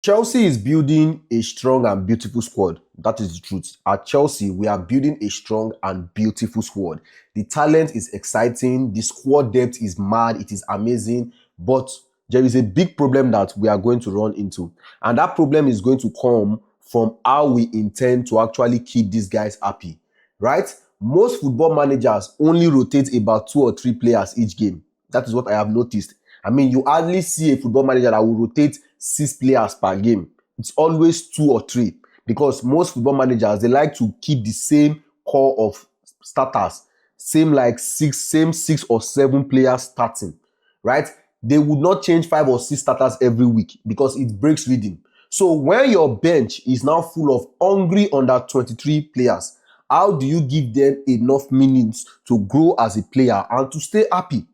Chelsea is building a strong and beautiful squad. That is the truth. At Chelsea, we are building a strong and beautiful squad. The talent is exciting. The squad depth is mad. It is amazing. But there is a big problem that we are going to run into. And that problem is going to come from how we intend to actually keep these guys happy. Right? Most football managers only rotate about 2 or 3 players each game. That is what I have noticed. I mean, you hardly see a football manager that will rotate 6 players per game. It's always 2 or 3 because most football managers, they like to keep the same core of starters, same 6 or 7 players starting, right? They would not change 5 or 6 starters every week because it breaks rhythm. So when your bench is now full of hungry under 23 players, how do you give them enough minutes to grow as a player and to stay happy?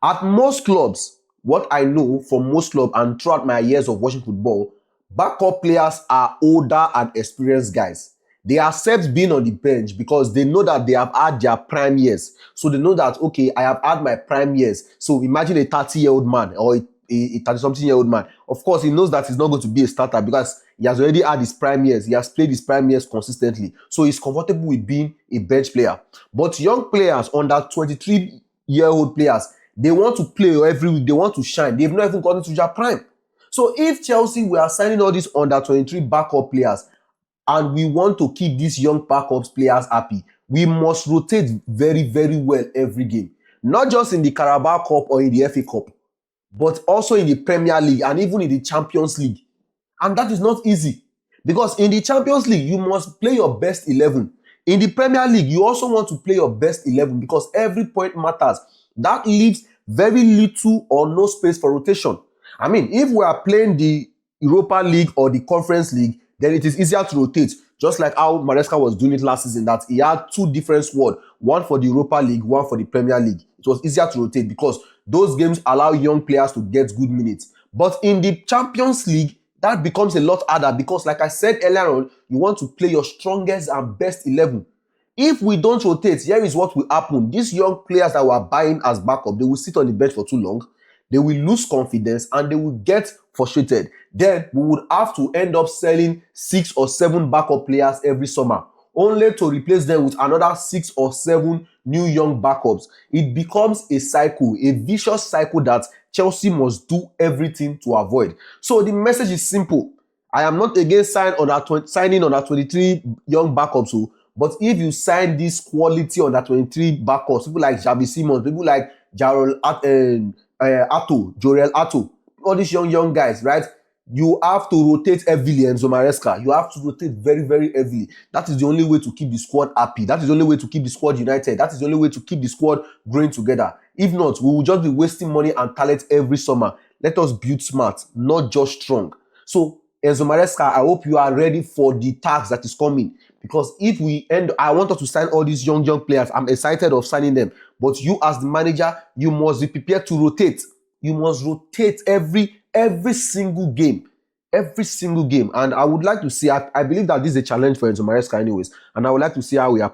At most clubs, what I know from most clubs and throughout my years of watching football, backup players are older and experienced guys. They accept being on the bench because they know that they have had their prime years. So they know that, okay, I have had my prime years. So imagine a 30-year-old man or a 30-something-year-old man. Of course, he knows that he's not going to be a starter because he has already had his prime years. He has played his prime years consistently. So he's comfortable with being a bench player. But young players, under 23-year-old players, they want to play every week. They want to shine. They've not even gotten to their prime. So if Chelsea were signing all these under 23 backup players and we want to keep these young backup players happy, we must rotate very, very well every game. Not just in the Carabao Cup or in the FA Cup, but also in the Premier League and even in the Champions League. And that is not easy because in the Champions League, you must play your best 11. In the Premier League, you also want to play your best 11 because every point matters. That leaves very little or no space for rotation. I mean, if we are playing the Europa League or the Conference League, then it is easier to rotate. Just like how Maresca was doing it last season, that he had 2 different squads, one for the Europa League, one for the Premier League. It was easier to rotate because those games allow young players to get good minutes. But in the Champions League, that becomes a lot harder because, like I said earlier on, you want to play your strongest and best 11. If we don't rotate, here is what will happen. These young players that we are buying as backup, they will sit on the bench for too long. They will lose confidence and they will get frustrated. Then we would have to end up selling 6 or 7 backup players every summer, only to replace them with another 6 or 7 new young backups. It becomes a cycle, a vicious cycle that Chelsea must do everything to avoid. So the message is simple. I am not against signing on our 23 young backups. But if you sign this quality under 23 backups, people like Xavi Simons, people like Jorel Ato, all these young guys, right? You have to rotate heavily, Enzo Maresca. You have to rotate very, very heavily. That is the only way to keep the squad happy. That is the only way to keep the squad united. That is the only way to keep the squad growing together. If not, we will just be wasting money and talent every summer. Let us build smart, not just strong. So, Enzo Maresca, I hope you are ready for the task that is coming. Because if we I want us to sign all these young players. I'm excited of signing them. But you as the manager, you must be prepared to rotate. You must rotate every single game. Every single game. And I would like to see, I believe that this is a challenge for Enzo Maresca anyways. And I would like to see how we are.